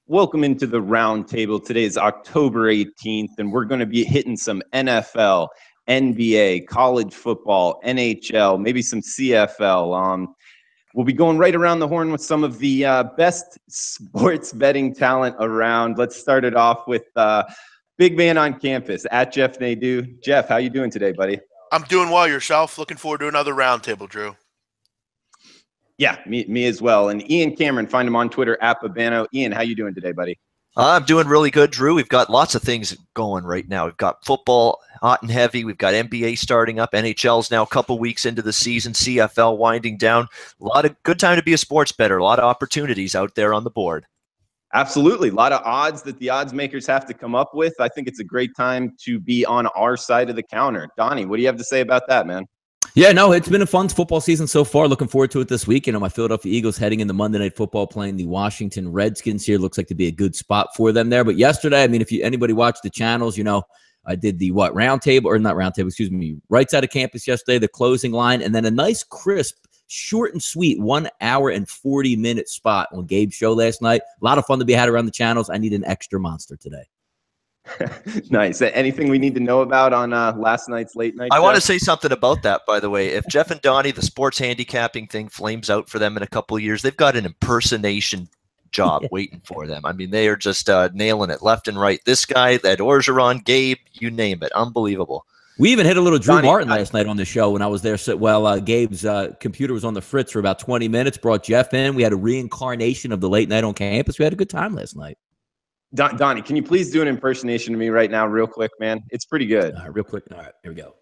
Welcome into the Roundtable. Today is October 18th, and we're going to be hitting some NFL, NBA, college football, NHL, maybe some CFL. We'll be going right around the horn with some of the best sports betting talent around. Let's start it off with big man on campus, at Jeff Nadeau. Jeff, how you doing today, buddy? I'm doing well. Yourself? Looking forward to another Roundtable, Drew. Yeah, me as well. And Ian Cameron, find him on Twitter, @Babano. Ian, how you doing today, buddy? I'm doing really good, Drew. We've got lots of things going right now. We've got football hot and heavy. We've got NBA starting up. NHL's now a couple weeks into the season. CFL winding down. A lot of good time to be a sports bettor. A lot of opportunities out there on the board. Absolutely. A lot of odds that the odds makers have to come up with. I think it's a great time to be on our side of the counter. Donnie, what do you have to say about that, man? Yeah, no, it's been a fun football season so far. Looking forward to it this week. My Philadelphia Eagles heading into Monday Night Football playing the Washington Redskins here. Looks like to be a good spot for them there. But yesterday, I mean, if anybody watched the channels, I did the right side of campus yesterday, the closing line, and then a nice crisp, short and sweet 1 hour and 40-minute spot on Gabe's show last night. A lot of fun to be had around the channels. I need an extra monster today. Nice. Anything we need to know about on last night's late night? I want to say something about that, by the way. If Jeff and Donnie, the sports handicapping thing flames out for them in a couple of years, they've got an impersonation job waiting for them. I mean, they are just nailing it left and right. This guy, Ed Orgeron, Gabe, you name it. Unbelievable. We even hit a little Drew Martin last night on the show when I was there. So, Gabe's computer was on the fritz for about 20 minutes, brought Jeff in. We had a reincarnation of the late night on campus. We had a good time last night. Donnie, can you please do an impersonation of me right now real quick, man? It's pretty good. Real quick. All right, here we go.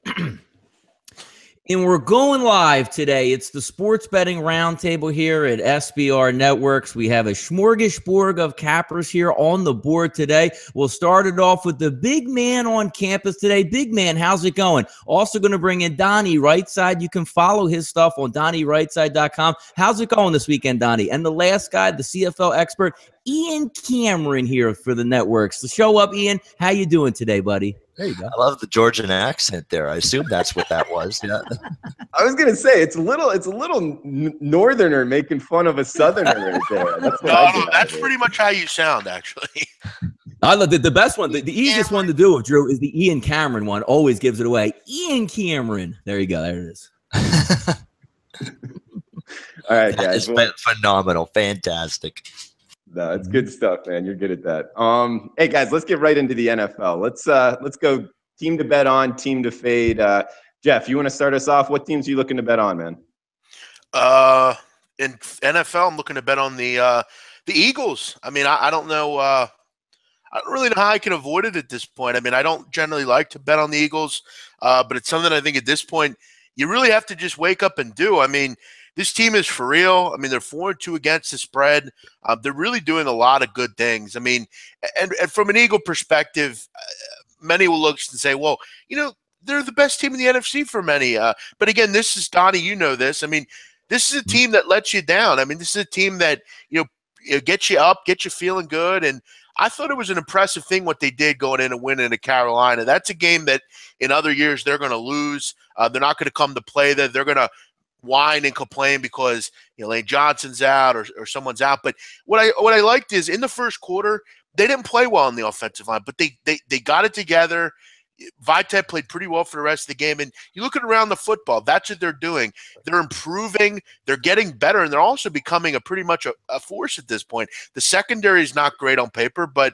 And we're going live today. It's the Sports Betting Roundtable here at SBR Networks. We have a smorgasbord of cappers here on the board today. We'll start it off with the big man on campus today. Big man, how's it going? Also going to bring in Donnie Rightside. You can follow his stuff on DonnieRightside.com. How's it going this weekend, Donnie? And the last guy, the CFL expert, Ian Cameron here for the networks. So show up, Ian. How you doing today, buddy? There you go. I love the Georgian accent there. I assume that's what that was. Yeah. I was gonna say it's a little northerner making fun of a southerner right there. That's pretty much how you sound, actually. I love the best one. The easiest one to do, Drew, is the Ian Cameron one. Always gives it away. Ian Cameron. There you go. There it is. All right, guys. It's been phenomenal. Fantastic. No, it's good stuff, man. You're good at that. Hey guys, let's get right into the NFL. Let's go team to bet on, team to fade. Jeff, you want to start us off? What teams are you looking to bet on, man? In NFL, I'm looking to bet on the Eagles. I mean, I don't know. I don't really know how I can avoid it at this point. I mean, I don't generally like to bet on the Eagles, but it's something I think at this point you really have to just wake up and do. I mean, this team is for real. I mean, they're 4-2 against the spread. They're really doing a lot of good things. I mean, and from an Eagle perspective, many will look and say, well, they're the best team in the NFC for many. But again, this is, Donnie, you know this. I mean, this is a team that lets you down. I mean, this is a team that, gets you up, gets you feeling good. And I thought it was an impressive thing what they did going in and winning to Carolina. That's a game that in other years they're going to lose. They're not going to come to play there. They're going to whine and complain because Lane Johnson's out or someone's out. But what I liked is in the first quarter they didn't play well on the offensive line, but they got it together. Vitae played pretty well for the rest of the game, and you look at around the football, that's what they're doing. They're improving, they're getting better, and they're also becoming pretty much a force at this point. The secondary is not great on paper, but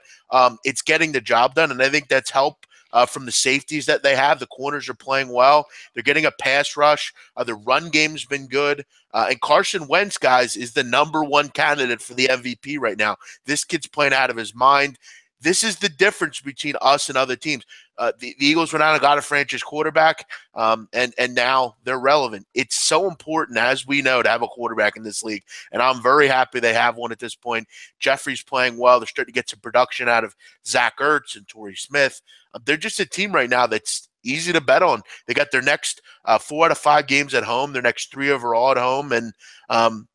it's getting the job done, and I think that's helped from the safeties that they have. The corners are playing well. They're getting a pass rush. The run game's been good. And Carson Wentz, guys, is the #1 candidate for the MVP right now. This kid's playing out of his mind. This is the difference between us and other teams. The Eagles went out and got a franchise quarterback, and now they're relevant. It's so important, as we know, to have a quarterback in this league, and I'm very happy they have one at this point. Jeffrey's playing well. They're starting to get some production out of Zach Ertz and Torrey Smith. They're just a team right now that's easy to bet on. They got their next 4 out of 5 games at home, their next 3 overall at home, and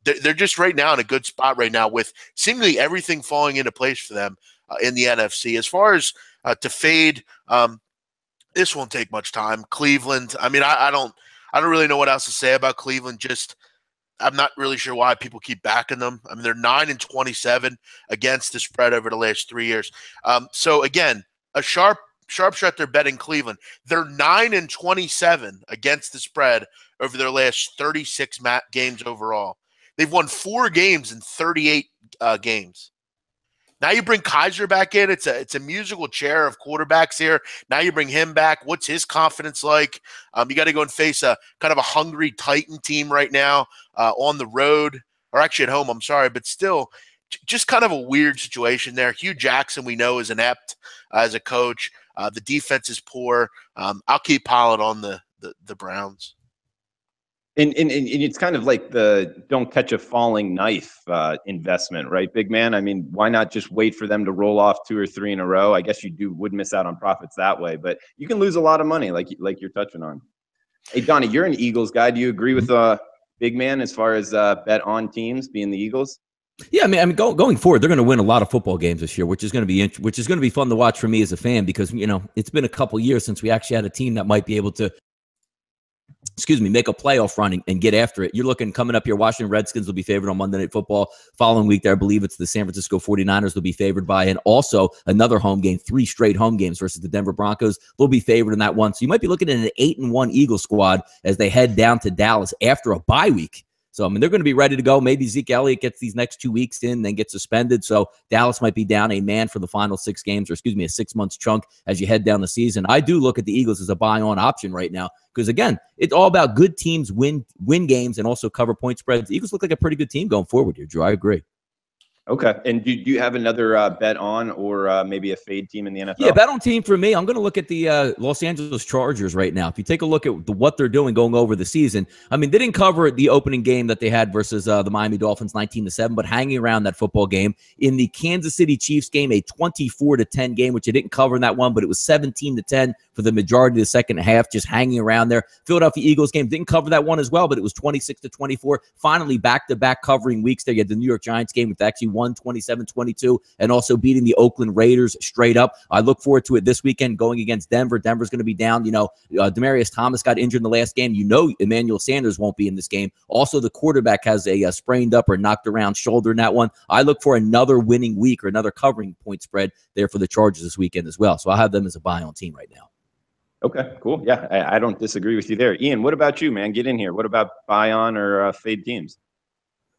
they're just right now in a good spot right now with seemingly everything falling into place for them in the NFC. As far as to fade, this won't take much time. Cleveland. I mean, I don't really know what else to say about Cleveland. Just I'm not really sure why people keep backing them. I mean, they're 9-27 against the spread over the last 3 years. So again, a sharp shot they're betting Cleveland. They're 9-27 against the spread over their last 36 games overall. They've won 4 games in 38 games. Now you bring Kaiser back in. It's a musical chair of quarterbacks here. Now you bring him back. What's his confidence like? You got to go and face a kind of a hungry Titan team right now on the road, or actually at home. I'm sorry, but still, just kind of a weird situation there. Hugh Jackson, we know, is inept as a coach. The defense is poor. I'll keep piling on the Browns. And it's kind of like the don't catch a falling knife investment, right, big man? I mean, why not just wait for them to roll off 2 or 3 in a row? I guess you would miss out on profits that way, but you can lose a lot of money like you're touching on. Hey, Donnie, you're an Eagles guy. Do you agree with big man as far as bet on teams being the Eagles? Yeah, I mean, going forward, they're going to win a lot of football games this year, which is going to be fun to watch for me as a fan, because it's been a couple years since we actually had a team that might be able to, make a playoff run and get after it. You're looking coming up here, Washington Redskins will be favored on Monday Night Football. Following week there, I believe it's the San Francisco 49ers will be favored by, and also another home game, 3 straight home games versus the Denver Broncos. They'll be favored in that one. So you might be looking at an 8-1 Eagles squad as they head down to Dallas after a bye week. So, I mean, they're going to be ready to go. Maybe Zeke Elliott gets these next 2 weeks in, then gets suspended. So Dallas might be down a man for the final 6 games, or a 6-month chunk as you head down the season. I do look at the Eagles as a buy-on option right now because, again, it's all about good teams win games and also cover point spreads. The Eagles look like a pretty good team going forward here, Drew. I agree. Okay. And do you have another bet on or maybe a fade team in the NFL? Yeah, bet on team for me. I'm going to look at the Los Angeles Chargers right now. If you take a look at what they're doing going over the season, I mean, they didn't cover the opening game that they had versus the Miami Dolphins 19-7, but hanging around that football game. In the Kansas City Chiefs game, a 24-10 game, which they didn't cover in that one, but it was 17-10 for the majority of the second half, just hanging around there. Philadelphia Eagles game didn't cover that one as well, but it was 26-24. Finally, back-to-back covering weeks there. You had the New York Giants game with actually won 27-22 and also beating the Oakland Raiders straight up. I look forward to it this weekend going against Denver. Denver's going to be down. Demaryius Thomas got injured in the last game. Emmanuel Sanders won't be in this game. Also, the quarterback has a sprained up or knocked around shoulder in that one. I look for another winning week or another covering point spread there for the Chargers this weekend as well. So I'll have them as a buy on team right now. Okay, cool. Yeah, I don't disagree with you there. Ian, what about you, man? Get in here. What about buy on or fade teams?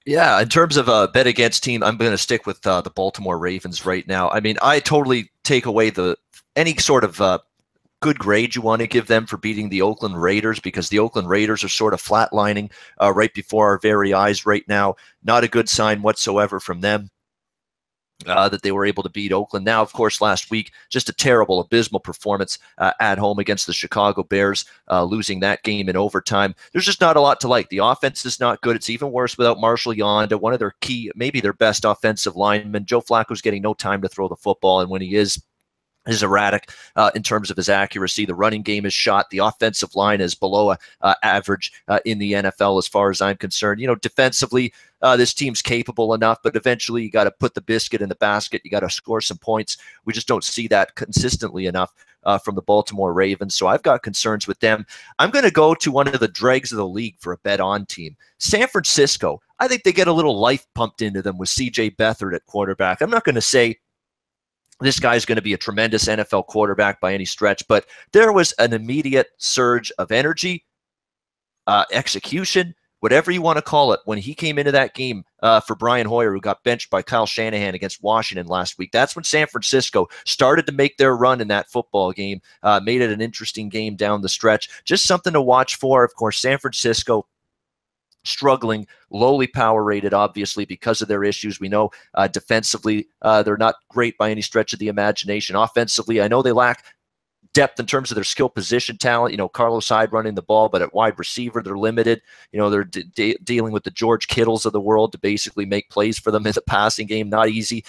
Yeah, in terms of a bet against team, I'm going to stick with the Baltimore Ravens right now. I mean, I totally take away any sort of good grade you want to give them for beating the Oakland Raiders, because the Oakland Raiders are sort of flatlining right before our very eyes right now. Not a good sign whatsoever from them. That they were able to beat Oakland. Now, of course, last week, just a terrible, abysmal performance at home against the Chicago Bears, losing that game in overtime. There's just not a lot to like. The offense is not good. It's even worse without Marshall Yonda, one of their key, maybe their best offensive linemen. Joe Flacco's getting no time to throw the football, and when he is erratic in terms of his accuracy. The running game is shot. The offensive line is below average in the NFL as far as I'm concerned. Defensively, this team's capable enough, but eventually you got to put the biscuit in the basket. You got to score some points. We just don't see that consistently enough from the Baltimore Ravens. So I've got concerns with them. I'm going to go to one of the dregs of the league for a bet on team. San Francisco. I think they get a little life pumped into them with C.J. Beathard at quarterback. I'm not going to say this guy's going to be a tremendous NFL quarterback by any stretch, but there was an immediate surge of energy, execution, whatever you want to call it, when he came into that game for Brian Hoyer, who got benched by Kyle Shanahan against Washington last week. That's when San Francisco started to make their run in that football game, made it an interesting game down the stretch. Just something to watch for. Of course, San Francisco struggling, lowly power rated, obviously, because of their issues. We know defensively, they're not great by any stretch of the imagination. Offensively, I know they lack depth in terms of their skill position talent. Carlos Hyde running the ball, but at wide receiver, they're limited. They're dealing with the George Kittles of the world to basically make plays for them in the passing game. Not easy.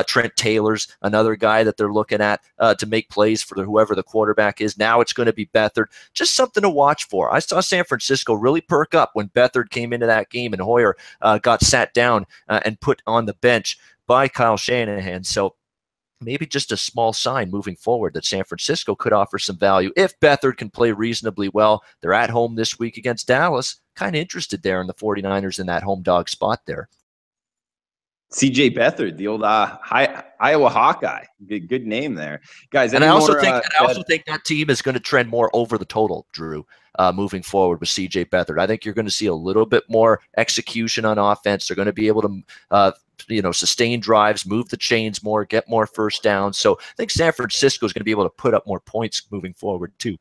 Trent Taylor's another guy that they're looking at to make plays for whoever the quarterback is. Now it's going to be Beathard. Just something to watch for. I saw San Francisco really perk up when Beathard came into that game and Hoyer got sat down and put on the bench by Kyle Shanahan. So maybe just a small sign moving forward that San Francisco could offer some value if Beathard can play reasonably well. They're at home this week against Dallas. kind of interested there in the 49ers in that home dog spot there. CJ Beathard, the old Iowa Hawkeye. Good name there. Guys, and I also think that team is going to trend more over the total, Drew, moving forward with CJ Beathard. I think you're going to see a little bit more execution on offense. They're going to be able to sustain drives, move the chains more, get more first downs. So I think San Francisco is going to be able to put up more points moving forward too.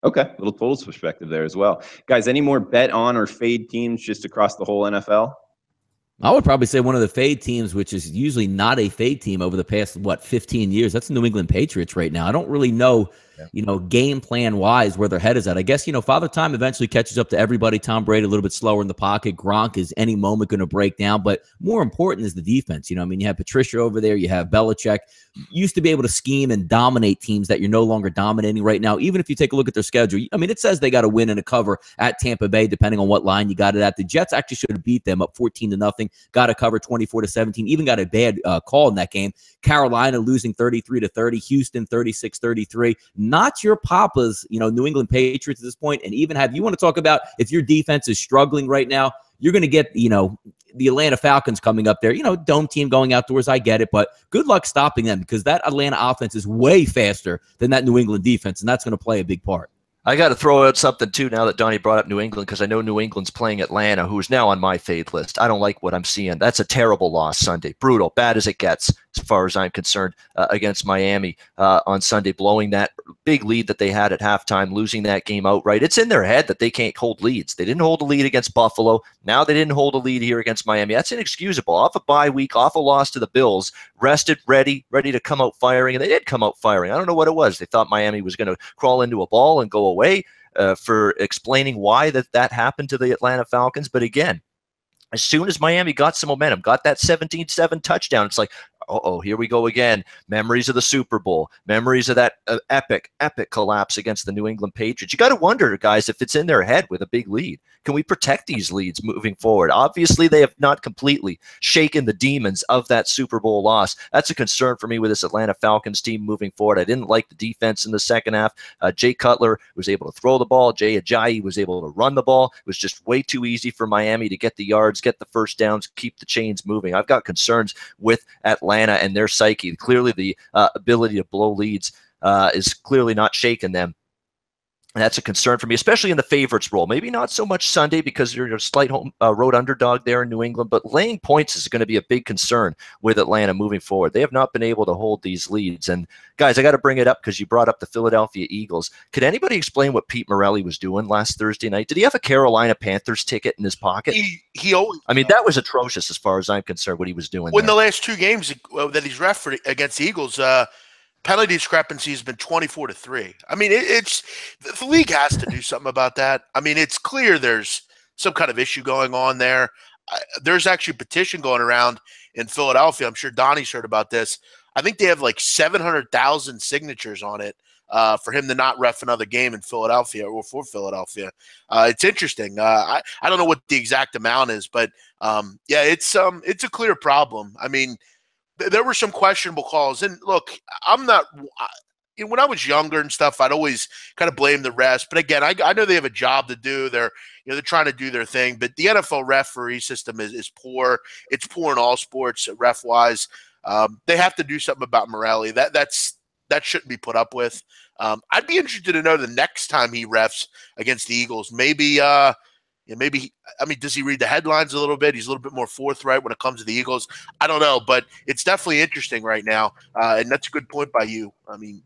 Okay, little totals perspective there as well. Guys, any more bet on or fade teams just across the whole NFL? I would probably say one of the fade teams, which is usually not a fade team over the past, 15 years. That's the New England Patriots right now. I don't really know, game plan wise where their head is at. I guess, Father Time eventually catches up to everybody. Tom Brady a little bit slower in the pocket. Gronk is any moment going to break down. But more important is the defense. You have Patricia over there. You have Belichick. Used to be able to scheme and dominate teams that you're no longer dominating right now. Even if you take a look at their schedule, it says they got to win and a cover at Tampa Bay, depending on what line you got it at. The Jets actually should have beat them up 14-0. Got a cover 24-17. Even got a bad call in that game. Carolina losing 33-30. Houston 36-33. Not your papa's, New England Patriots at this point. And even you want to talk about if your defense is struggling right now, you're going to get, the Atlanta Falcons coming up there, dome team going outdoors. I get it, but good luck stopping them because that Atlanta offense is way faster than that New England defense, and that's going to play a big part. I got to throw out something, too, now that Donnie brought up New England, because I know New England's playing Atlanta, who is now on my fade list. I don't like what I'm seeing. That's a terrible loss Sunday. Brutal. Bad as it gets, as far as I'm concerned, against Miami on Sunday, blowing that big lead that they had at halftime, losing that game outright. It's in their head that they can't hold leads. They didn't hold a lead against Buffalo. Now they didn't hold a lead here against Miami. That's inexcusable. Off a bye week, off a loss to the Bills, rested, ready to come out firing, and they did come out firing. I don't know what it was. They thought Miami was going to crawl into a ball and go away, for explaining why that happened to the Atlanta Falcons. But again, as soon as Miami got some momentum, got that 17-7 touchdown, it's like, here we go again. Memories of the Super Bowl, memories of that epic collapse against the New England Patriots. You got to wonder, guys, if it's in their head with a big lead. Can we protect these leads moving forward? Obviously, they have not completely shaken the demons of that Super Bowl loss. That's a concern for me with this Atlanta Falcons team moving forward. I didn't like the defense in the second half. Jay Cutler was able to throw the ball. Jay Ajayi was able to run the ball. It was just way too easy for Miami to get the yards, get the first downs, keep the chains moving. I've got concerns with Atlanta and their psyche. Clearly, the ability to blow leads is clearly not shaking them. And that's a concern for me, especially in the favorites role. Maybe not so much Sunday because you're a slight home road underdog there in New England, but laying points is going to be a big concern with Atlanta moving forward. They have not been able to hold these leads. And guys, I got to bring it up because you brought up the Philadelphia Eagles. Could anybody explain what Pete Morelli was doing last Thursday night? Did he have a Carolina Panthers ticket in his pocket? He always. I mean, that was atrocious as far as I'm concerned. What he was doing. When the last two games that he's ref against the Eagles. Penalty discrepancy has been 24-3. I mean, it's the league has to do something about that. I mean, it's clear there's some kind of issue going on there. There's actually a petition going around in Philadelphia. I'm sure Donnie's heard about this. I think they have like 700,000 signatures on it for him to not ref another game in Philadelphia or for Philadelphia. It's interesting. I don't know what the exact amount is, but yeah, it's a clear problem. I mean, there were some questionable calls. And look, I'm not – when I was younger and stuff, I'd always kind of blame the refs. But again, I know they have a job to do. They're trying to do their thing. But the NFL referee system is poor. It's poor in all sports, ref-wise. They have to do something about Morelli. That shouldn't be put up with. I'd be interested to know the next time he refs against the Eagles. Maybe does he read the headlines a little bit? He's a little bit more forthright when it comes to the Eagles. I don't know, but it's definitely interesting right now, and that's a good point by you. I mean,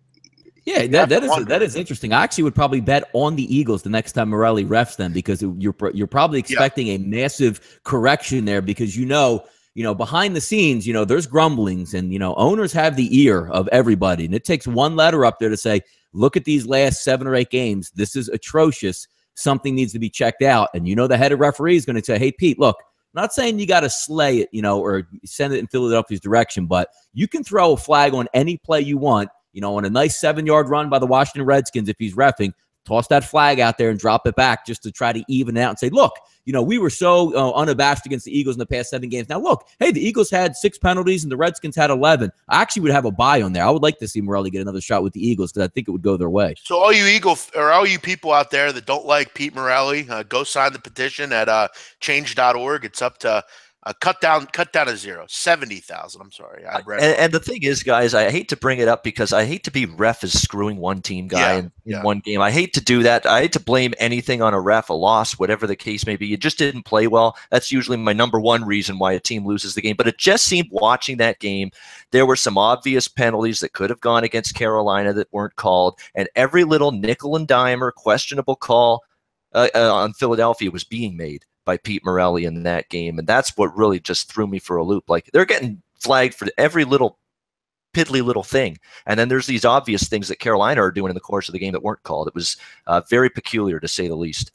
yeah, that is interesting. I actually would probably bet on the Eagles the next time Morelli refs them because you're probably expecting a massive correction there because behind the scenes, there's grumblings and owners have the ear of everybody, and it takes one letter up there to say, look at these last 7 or 8 games. This is atrocious. Something needs to be checked out. And the head of referee is going to say, hey, Pete, look, I'm not saying you got to slay it, or send it in Philadelphia's direction, but you can throw a flag on any play you want, on a nice 7-yard run by the Washington Redskins if he's reffing, toss that flag out there and drop it back just to try to even it out and say, look, we were so unabashed against the Eagles in the past 7 games. Now, look, hey, the Eagles had 6 penalties and the Redskins had 11. I actually would have a buy on there. I would like to see Morelli get another shot with the Eagles because I think it would go their way. So all you people out there that don't like Pete Morelli, go sign the petition at change.org. It's up to cut down to 0, 70,000. I'm sorry. And the thing is, guys, I hate to bring it up because I hate to be ref as screwing one team guy in one game. I hate to do that. I hate to blame anything on a ref, a loss, whatever the case may be. You just didn't play well. That's usually my number one reason why a team loses the game. But it just seemed watching that game, there were some obvious penalties that could have gone against Carolina that weren't called. And every little nickel and dime or questionable call on Philadelphia was being made by Pete Morelli in that game. And that's what really just threw me for a loop. Like, they're getting flagged for every little piddly little thing. And then there's these obvious things that Carolina are doing in the course of the game that weren't called. It was very peculiar, to say the least.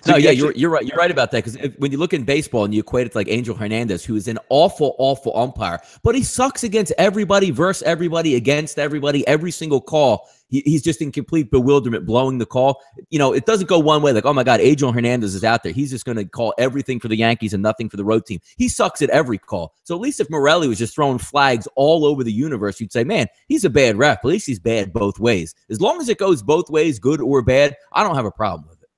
No, yeah, you're right. You're right about that, because when you look in baseball and you equate it to like Angel Hernandez, who is an awful, awful umpire, but he sucks against everybody, versus everybody, against everybody, every single call. He's just in complete bewilderment, blowing the call. It doesn't go one way, like, oh my God, Angel Hernandez is out there. He's just going to call everything for the Yankees and nothing for the road team. He sucks at every call. So at least if Morelli was just throwing flags all over the universe, you'd say, man, he's a bad ref. At least he's bad both ways. As long as it goes both ways, good or bad, I don't have a problem with it.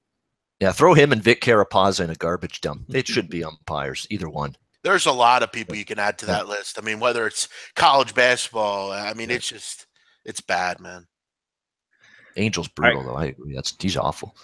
Yeah, throw him and Vic Carapazza in a garbage dump. It should be umpires, either one. There's a lot of people you can add to that list. I mean, whether it's college basketball, I mean, it's bad, man. Angel's brutal, though. I agree. He's awful.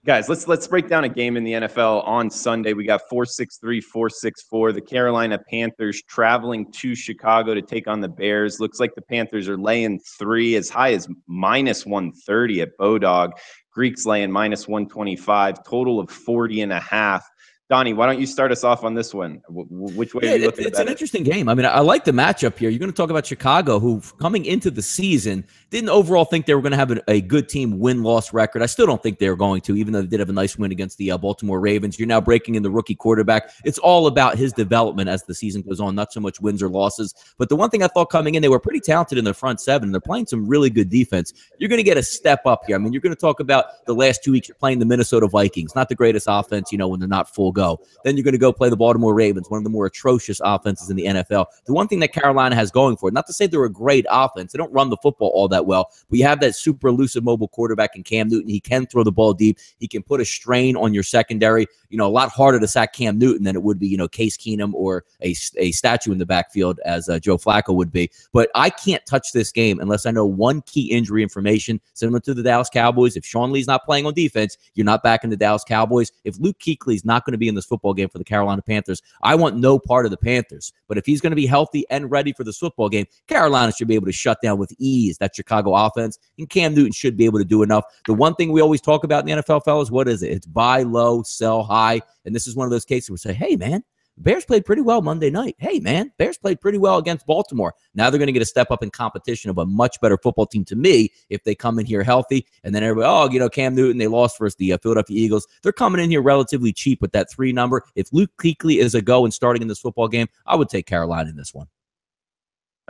Guys, let's break down a game in the NFL on Sunday. We got 4-6-3, 4-6-4. The Carolina Panthers traveling to Chicago to take on the Bears. Looks like the Panthers are laying 3, as high as -130 at Bodog. Greeks laying -125. Total of 40.5. Donnie, why don't you start us off on this one? Which way are you looking at it? It's an interesting game. I mean, I like the matchup here. You're going to talk about Chicago, who coming into the season didn't overall think they were going to have a good team win-loss record. I still don't think they were going to, even though they did have a nice win against the Baltimore Ravens. You're now breaking in the rookie quarterback. It's all about his development as the season goes on, not so much wins or losses. But the one thing I thought coming in, they were pretty talented in their front seven, and they're playing some really good defense. You're going to get a step up here. I mean, you're going to talk about the last 2 weeks you're playing the Minnesota Vikings, not the greatest offense, when they're not full go. Then you're going to go play the Baltimore Ravens, one of the more atrocious offenses in the NFL. The one thing that Carolina has going for it, not to say they're a great offense, they don't run the football all that well, but you have that super elusive mobile quarterback in Cam Newton. He can throw the ball deep. He can put a strain on your secondary. A lot harder to sack Cam Newton than it would be, Case Keenum or a statue in the backfield as Joe Flacco would be. But I can't touch this game unless I know one key injury information, similar to the Dallas Cowboys. If Sean Lee's not playing on defense, you're not backing the Dallas Cowboys. If Luke Kuechly's not going to be in this football game for the Carolina Panthers, I want no part of the Panthers. But if he's going to be healthy and ready for this football game, Carolina should be able to shut down with ease that Chicago offense, and Cam Newton should be able to do enough. The one thing we always talk about in the NFL, fellas, what is it? It's buy low, sell high. And this is one of those cases where we say, hey, man, the Bears played pretty well Monday night. Hey, man, Bears played pretty well against Baltimore. Now they're going to get a step up in competition of a much better football team to me if they come in here healthy. And then everybody, Cam Newton, they lost versus the Philadelphia Eagles. They're coming in here relatively cheap with that 3 number. If Luke Kuechly is a go and starting in this football game, I would take Carolina in this one.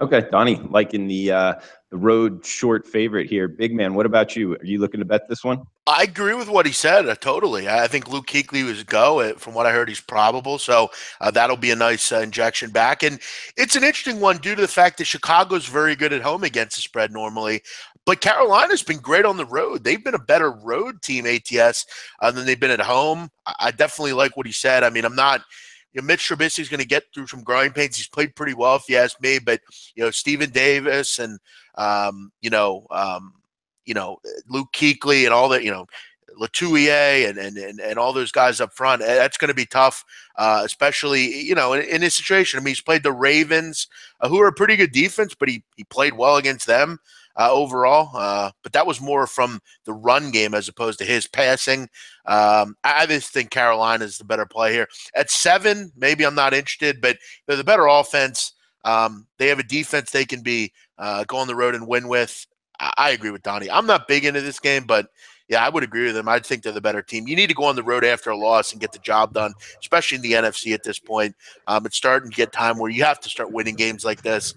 Okay, Donnie, liking the road short favorite here. Big man, what about you? Are you looking to bet this one? I agree with what he said, totally. I think Luke Kuechly was a go. From what I heard, he's probable. So that'll be a nice injection back. And it's an interesting one due to the fact that Chicago's very good at home against the spread normally. But Carolina's been great on the road. They've been a better road team, ATS, than they've been at home. I definitely like what he said. I mean, I'm not – Mitch Trubisky's going to get through some growing pains. He's played pretty well, if you ask me. But Stephen Davis and Luke Kuechly and all that, Latulier and all those guys up front. That's going to be tough, especially in this situation. I mean, he's played the Ravens, who are a pretty good defense, but he played well against them overall. But that was more from the run game as opposed to his passing. I just think Carolina is the better play here. At 7, maybe I'm not interested, but they're the better offense. They have a defense they can be go on the road and win with. I agree with Donnie. I'm not big into this game, but yeah, I would agree with him. I think they're the better team. You need to go on the road after a loss and get the job done, especially in the NFC at this point. It's starting to get time where you have to start winning games like this.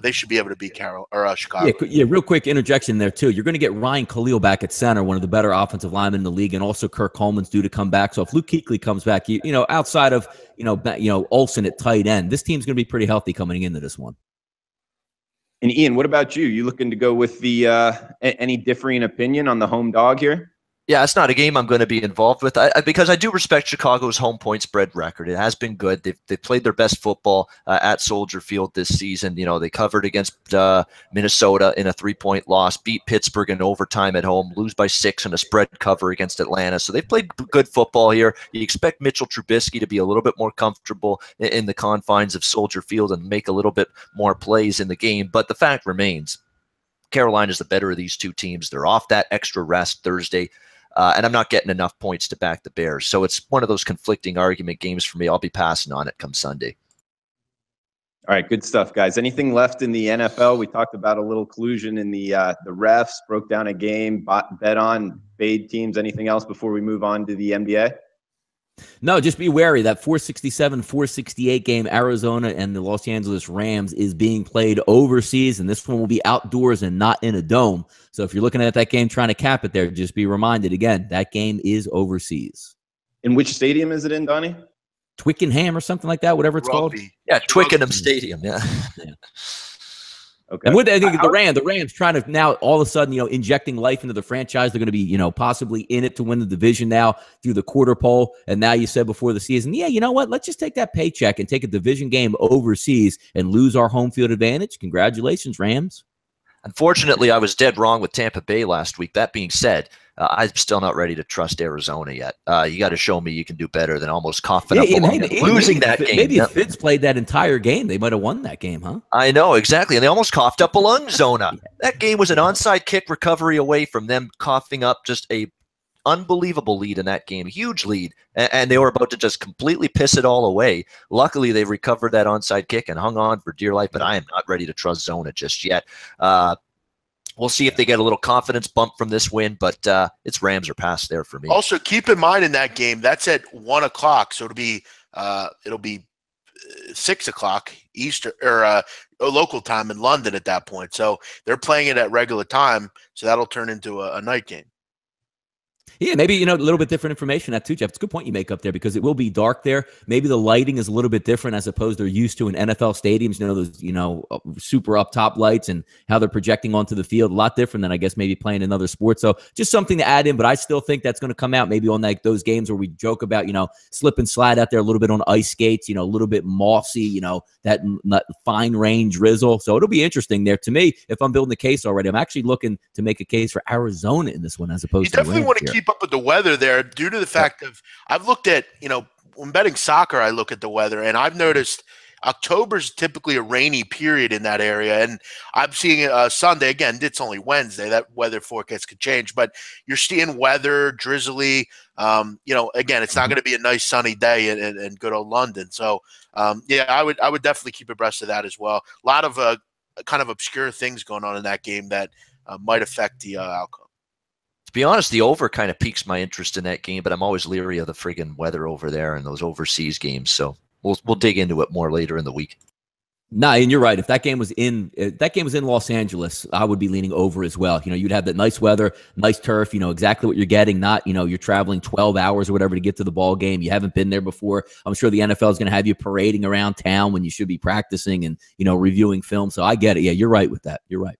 They should be able to beat Chicago. Yeah, real quick interjection there, too. You're going to get Ryan Khalil back at center, one of the better offensive linemen in the league, and also Kirk Coleman's due to come back. So if Luke Kuechly comes back, outside of, Olsen at tight end, this team's going to be pretty healthy coming into this one. And Ian, what about you? You looking to go with the any differing opinion on the home dog here? Yeah, it's not a game I'm going to be involved with because I do respect Chicago's home point spread record. It has been good. They've played their best football at Soldier Field this season. They covered against Minnesota in a 3-point loss, beat Pittsburgh in overtime at home, lose by 6 in a spread cover against Atlanta. So they've played good football here. You expect Mitchell Trubisky to be a little bit more comfortable in the confines of Soldier Field and make a little bit more plays in the game. But the fact remains, Carolina's the better of these two teams. They're off that extra rest Thursday. And I'm not getting enough points to back the Bears. So it's one of those conflicting argument games for me. I'll be passing on it come Sunday. All right, good stuff, guys. Anything left in the NFL? We talked about a little collusion in the refs, broke down a game, bet on fade teams. Anything else before we move on to the NBA? No, just be wary. That 467-468 game, Arizona and the Los Angeles Rams, is being played overseas, and this one will be outdoors and not in a dome. So if you're looking at that game trying to cap it there, just be reminded, again, that game is overseas. In which stadium is it in, Donnie? Twickenham or something like that, whatever it's called. Yeah, Twickenham Stadium, yeah. Okay. And I think the Rams trying to now all of a sudden, injecting life into the franchise. They're going to be, possibly in it to win the division now through the quarter pole. And now you said before the season, yeah, you know what? Let's just take that paycheck and take a division game overseas and lose our home field advantage. Congratulations, Rams. Unfortunately, I was dead wrong with Tampa Bay last week. That being said, I'm still not ready to trust Arizona yet. You got to show me you can do better than almost coughing up losing that game. Maybe if Fitz played that entire game, they might have won that game, huh? I know, exactly. And they almost coughed up a lung, Zona. That game was an onside kick recovery away from them coughing up just a unbelievable lead in that game, huge lead, and they were about to just completely piss it all away. Luckily, they recovered that onside kick and hung on for dear life, but I am not ready to trust Zona just yet. We'll see if they get a little confidence bump from this win, but it's Rams or pass there for me. Also, keep in mind in that game, that's at 1 o'clock, so it'll be 6 o'clock Eastern or local time in London at that point. So they're playing it at regular time, so that'll turn into a night game. Yeah, maybe, a little bit different information that too, Jeff. It's a good point you make up there because it will be dark there. Maybe the lighting is a little bit different as opposed to they're used to in NFL stadiums, those, super up top lights and how they're projecting onto the field. A lot different than I guess maybe playing another sport. So just something to add in, but I still think that's going to come out maybe on those games where we joke about, slip and slide out there a little bit on ice skates, a little bit mossy, that fine range drizzle. So it'll be interesting there. To me, if I'm building a case already, I'm actually looking to make a case for Arizona in this one as opposed to you definitely want to keep up with the weather there due to the fact of I've looked at, when betting soccer, I look at the weather and I've noticed October's typically a rainy period in that area. And I'm seeing Sunday, again, it's only Wednesday, that weather forecast could change, but you're seeing weather, drizzly, again, it's not going to be a nice sunny day in good old London. So yeah, I would definitely keep abreast of that as well. A lot of kind of obscure things going on in that game that might affect the outcome. To be honest, the over kind of piques my interest in that game, but I'm always leery of the friggin' weather over there and those overseas games. So we'll dig into it more later in the week. Nah, and you're right. If that game was in Los Angeles, I would be leaning over as well. You'd have that nice weather, nice turf. Exactly what you're getting. Not you're traveling 12 hours or whatever to get to the ball game. You haven't been there before. I'm sure the NFL is going to have you parading around town when you should be practicing and reviewing film. So I get it. Yeah, you're right with that. You're right.